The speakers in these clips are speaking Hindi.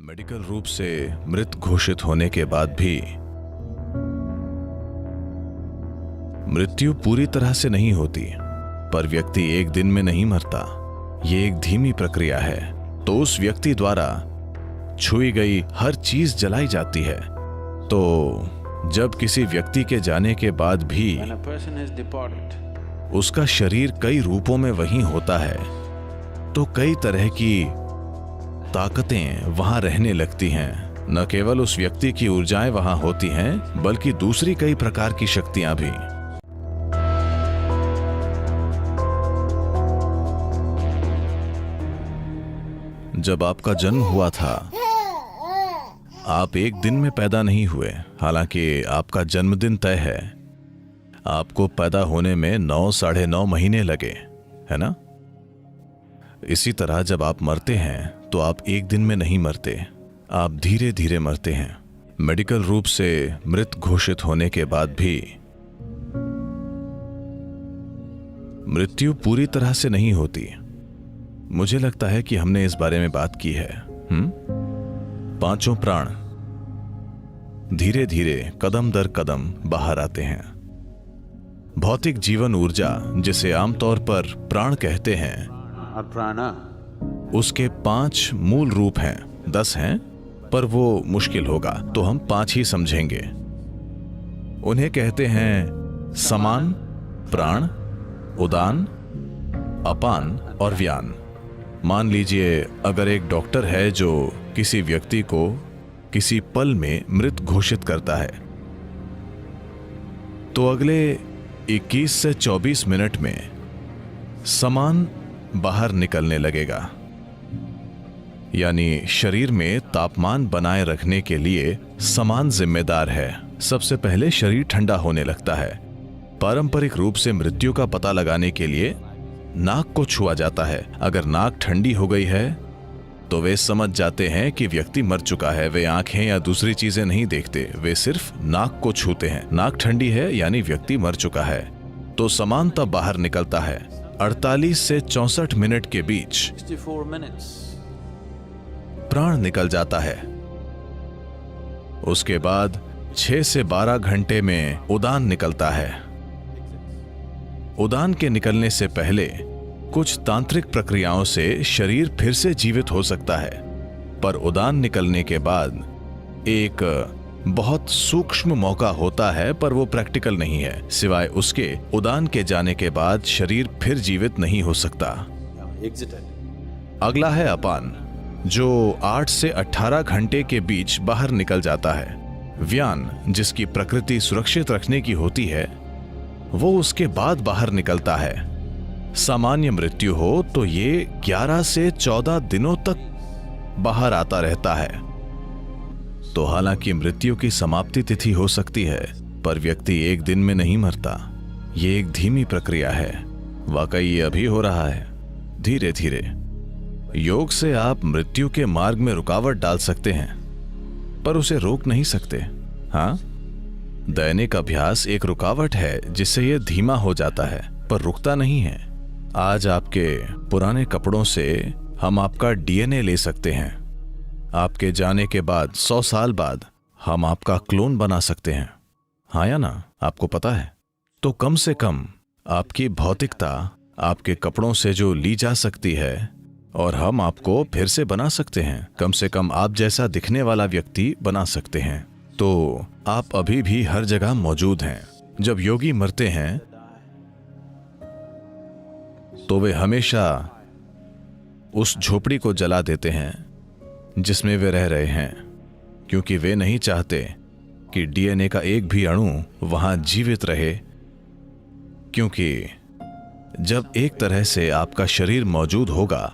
मेडिकल रूप से मृत घोषित होने के बाद भी मृत्यु पूरी तरह से नहीं होती, पर व्यक्ति एक दिन में नहीं मरता। ये एक धीमी प्रक्रिया है। तो उस व्यक्ति द्वारा छुई गई हर चीज जलाई जाती है। तो जब किसी व्यक्ति के जाने के बाद भी उसका शरीर कई रूपों में वहीं होता है, तो कई तरह की ताकतें वहां रहने लगती हैं। न केवल उस व्यक्ति की ऊर्जाएं वहां होती हैं, बल्कि दूसरी कई प्रकार की शक्तियां भी। जब आपका जन्म हुआ था, आप एक दिन में पैदा नहीं हुए। हालांकि आपका जन्मदिन तय है। आपको पैदा होने में 9 साढ़े 9 महीने लगे, है ना? इसी तरह जब आप मरते हैं तो आप एक दिन में नहीं मरते, आप धीरे धीरे मरते हैं। मेडिकल रूप से मृत घोषित होने के बाद भी मृत्यु पूरी तरह से नहीं होती। मुझे लगता है कि हमने इस बारे में बात की है। पांचों प्राण धीरे धीरे कदम दर कदम बाहर आते हैं। भौतिक जीवन ऊर्जा, जिसे आमतौर पर प्राण कहते हैं, और प्राणा उसके 5 मूल रूप हैं। 10 हैं, पर वो मुश्किल होगा, तो हम 5 ही समझेंगे। उन्हें कहते हैं समान, प्राण, उदान, अपान और व्यान। मान लीजिए अगर एक डॉक्टर है जो किसी व्यक्ति को किसी पल में मृत घोषित करता है, तो अगले 21 से 24 मिनट में समान बाहर निकलने लगेगा। यानी शरीर में तापमान बनाए रखने के लिए समान जिम्मेदार है। सबसे पहले शरीर ठंडा होने लगता है। पारंपरिक रूप से मृत्यु का पता लगाने के लिए नाक को छुआ जाता है। अगर नाक ठंडी हो गई है तो वे समझ जाते हैं कि व्यक्ति मर चुका है। वे आंखें या दूसरी चीजें नहीं देखते, वे सिर्फ नाक को छूते हैं। नाक ठंडी है यानी व्यक्ति मर चुका है। तो समान तब बाहर निकलता है। 48 से 64 मिनट के बीच 64 minutes प्राण निकल जाता है। उसके बाद 6 से 12 घंटे में उदान निकलता है। उदान के निकलने से पहले कुछ तांत्रिक प्रक्रियाओं से शरीर फिर से जीवित हो सकता है, पर उदान निकलने के बाद एक बहुत सूक्ष्म मौका होता है, पर वो प्रैक्टिकल नहीं है। सिवाय उसके, उदान के जाने के बाद शरीर फिर जीवित नहीं हो सकता। अगला है अपान, जो 8 से 18 घंटे के बीच बाहर निकल जाता है। व्यान, जिसकी प्रकृति सुरक्षित रखने की होती है, वो उसके बाद बाहर निकलता है। सामान्य मृत्यु हो तो ये 11 से 14 दिनों तक बाहर आता रहता है। तो हालांकि मृत्यु की समाप्ति तिथि हो सकती है, पर व्यक्ति एक दिन में नहीं मरता। ये एक धीमी प्रक्रिया है। वाकई ये अभी हो रहा है, धीरे धीरे। योग से आप मृत्यु के मार्ग में रुकावट डाल सकते हैं, पर उसे रोक नहीं सकते। हाँ, दैनिक अभ्यास एक रुकावट है जिससे यह धीमा हो जाता है, पर रुकता नहीं है। आज आपके पुराने कपड़ों से हम आपका डीएनए ले सकते हैं। आपके जाने के बाद 100 साल बाद हम आपका क्लोन बना सकते हैं। हाँ या ना? आपको पता है? तो कम से कम आपकी भौतिकता आपके कपड़ों से जो ली जा सकती है, और हम आपको फिर से बना सकते हैं। कम से कम आप जैसा दिखने वाला व्यक्ति बना सकते हैं। तो आप अभी भी हर जगह मौजूद हैं। जब योगी मरते हैं तो वे हमेशा उस झोपड़ी को जला देते हैं जिसमें वे रह रहे हैं, क्योंकि वे नहीं चाहते कि डीएनए का एक भी अणु वहां जीवित रहे। क्योंकि जब एक तरह से आपका शरीर मौजूद होगा,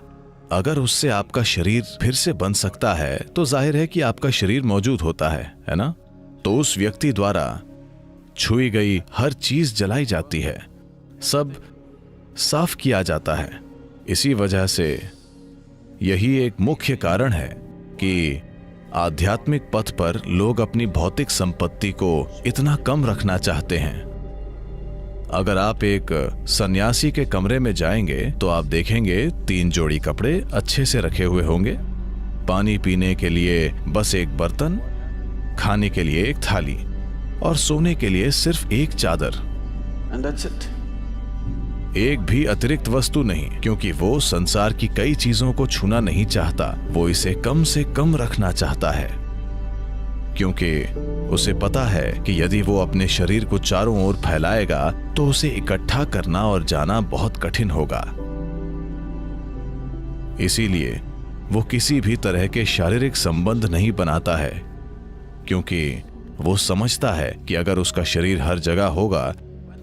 अगर उससे आपका शरीर फिर से बन सकता है, तो जाहिर है कि आपका शरीर मौजूद होता है ना? तो उस व्यक्ति द्वारा छुई गई हर चीज जलाई जाती है, सब साफ किया जाता है। इसी वजह से यही एक मुख्य कारण है कि आध्यात्मिक पथ पर लोग अपनी भौतिक संपत्ति को इतना कम रखना चाहते हैं। अगर आप एक सन्यासी के कमरे में जाएंगे तो आप देखेंगे 3 जोड़ी कपड़े अच्छे से रखे हुए होंगे, पानी पीने के लिए बस एक बर्तन, खाने के लिए एक थाली और सोने के लिए सिर्फ एक चादर। And that's it. एक भी अतिरिक्त वस्तु नहीं, क्योंकि वो संसार की कई चीजों को छूना नहीं चाहता। वो इसे कम से कम रखना चाहता है, क्योंकि उसे पता है कि यदि वो अपने शरीर को चारों ओर फैलाएगा तो उसे इकट्ठा करना और जाना बहुत कठिन होगा। इसीलिए वो किसी भी तरह के शारीरिक संबंध नहीं बनाता है, क्योंकि वो समझता है कि अगर उसका शरीर हर जगह होगा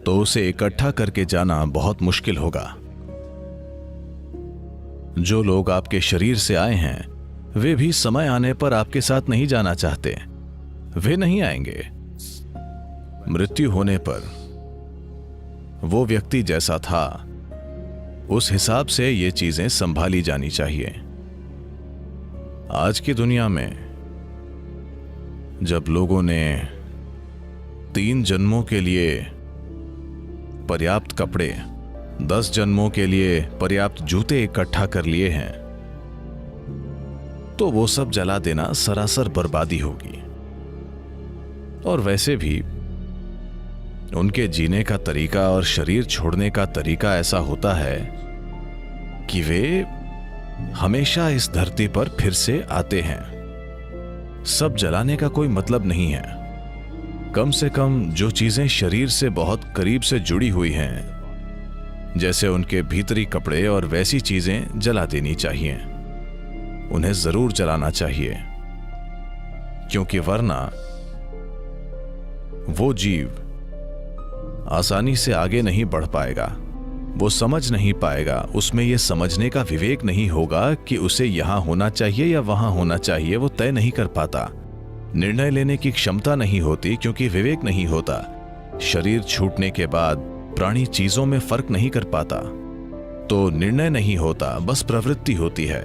तो उसे इकट्ठा करके जाना बहुत मुश्किल होगा। जो लोग आपके शरीर से आए हैं वे भी समय आने पर आपके साथ नहीं जाना चाहते। वे नहीं आएंगे। मृत्यु होने पर वो व्यक्ति जैसा था उस हिसाब से ये चीजें संभाली जानी चाहिए। आज की दुनिया में जब लोगों ने 3 जन्मों के लिए पर्याप्त कपड़े, 10 जन्मों के लिए पर्याप्त जूते इकट्ठा कर लिए हैं, तो वो सब जला देना सरासर बर्बादी होगी। और वैसे भी उनके जीने का तरीका और शरीर छोड़ने का तरीका ऐसा होता है कि वे हमेशा इस धरती पर फिर से आते हैं। सब जलाने का कोई मतलब नहीं है। कम से कम जो चीजें शरीर से बहुत करीब से जुड़ी हुई हैं, जैसे उनके भीतरी कपड़े और वैसी चीजें जला देनी चाहिए। उन्हें जरूर जलाना चाहिए, क्योंकि वरना वो जीव आसानी से आगे नहीं बढ़ पाएगा। वो समझ नहीं पाएगा, उसमें यह समझने का विवेक नहीं होगा कि उसे यहां होना चाहिए या वहां होना चाहिए। वो तय नहीं कर पाता। निर्णय लेने की क्षमता नहीं होती, क्योंकि विवेक नहीं होता। शरीर छूटने के बाद प्राणी चीजों में फर्क नहीं कर पाता, तो निर्णय नहीं होता, बस प्रवृत्ति होती है।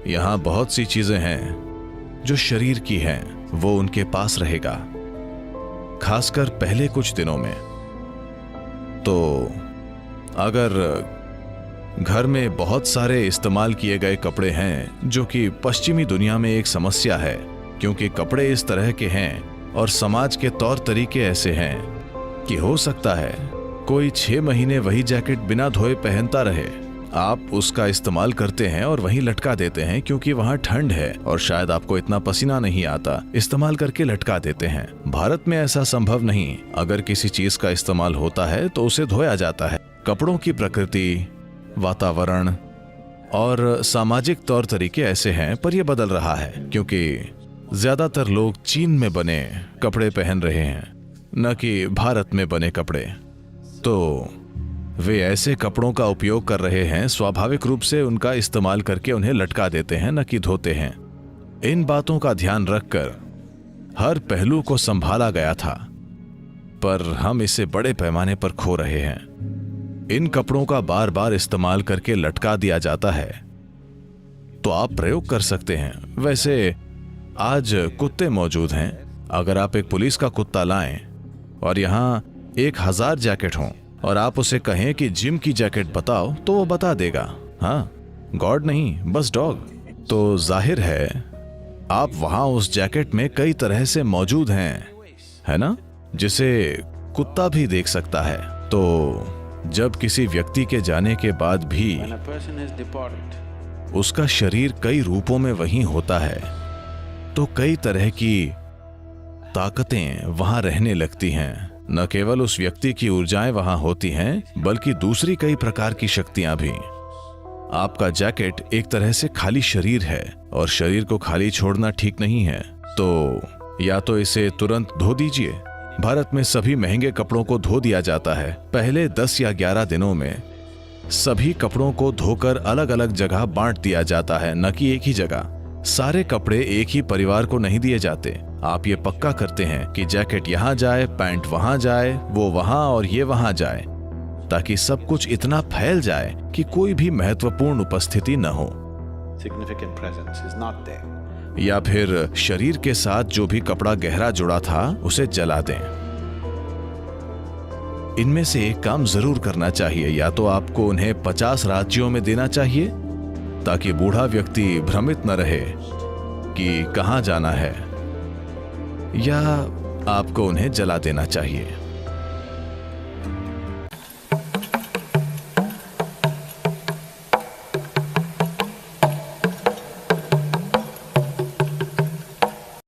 यहां बहुत सी चीजें हैं जो शरीर की हैं, वो उनके पास रहेगा, खासकर पहले कुछ दिनों में। तो अगर घर में बहुत सारे इस्तेमाल किए गए कपड़े हैं, जो कि पश्चिमी दुनिया में एक समस्या है, क्योंकि कपड़े इस तरह के हैं और समाज के तौर तरीके ऐसे हैं कि हो सकता है कोई 6 महीने वही जैकेट बिना धोए पहनता रहे। आप उसका इस्तेमाल करते हैं और वहीं लटका देते हैं, क्योंकि वहां ठंड है और शायद आपको इतना पसीना नहीं आता, इस्तेमाल करके लटका देते हैं। भारत में ऐसा संभव नहीं। अगर किसी चीज का इस्तेमाल होता है तो उसे धोया जाता है। कपड़ों की प्रकृति, वातावरण और सामाजिक तौर तरीके ऐसे हैं, पर यह बदल रहा है, क्योंकि ज्यादातर लोग चीन में बने कपड़े पहन रहे हैं, न कि भारत में बने कपड़े। तो वे ऐसे कपड़ों का उपयोग कर रहे हैं, स्वाभाविक रूप से उनका इस्तेमाल करके उन्हें लटका देते हैं, न कि धोते हैं। इन बातों का ध्यान रखकर हर पहलू को संभाला गया था, पर हम इसे बड़े पैमाने पर खो रहे हैं। इन कपड़ों का बार बार इस्तेमाल करके लटका दिया जाता है। तो आप प्रयोग कर सकते हैं। वैसे आज कुत्ते मौजूद हैं। अगर आप एक पुलिस का कुत्ता लाएं और यहां 1000 जैकेट हों और आप उसे कहें कि जिम की जैकेट बताओ, तो वो बता देगा। हाँ, गॉड नहीं, बस डॉग। तो जाहिर है आप वहां उस जैकेट में कई तरह से मौजूद हैं, है ना, जिसे कुत्ता भी देख सकता है। तो जब किसी व्यक्ति के जाने के बाद भी When a person is departed, उसका शरीर कई रूपों में वहीं होता है, तो कई तरह की ताकतें वहां रहने लगती हैं। न केवल उस व्यक्ति की ऊर्जाएं वहां होती हैं, बल्कि दूसरी कई प्रकार की शक्तियां भी। आपका जैकेट एक तरह से खाली शरीर है, और शरीर को खाली छोड़ना ठीक नहीं है। तो या तो इसे तुरंत धो दीजिए। भारत में सभी महंगे कपड़ों को धो दिया जाता है। पहले 10 या 11 दिनों में सभी कपड़ों को धोकर अलग अलग जगह बांट दिया जाता है, न कि एक ही जगह। सारे कपड़े एक ही परिवार को नहीं दिए जाते। आप ये पक्का करते हैं कि जैकेट यहां जाए, पैंट वहां जाए, वो वहां और ये वहां जाए, ताकि सब कुछ इतना फैल जाए कि कोई भी महत्वपूर्ण उपस्थिति न हो, significant presence is not there. या फिर शरीर के साथ जो भी कपड़ा गहरा जुड़ा था उसे जला दें। इनमें से एक काम जरूर करना चाहिए। या तो आपको उन्हें 50 राज्यों में देना चाहिए, ताकि बूढ़ा व्यक्ति भ्रमित न रहे कि कहां जाना है, या आपको उन्हें जला देना चाहिए।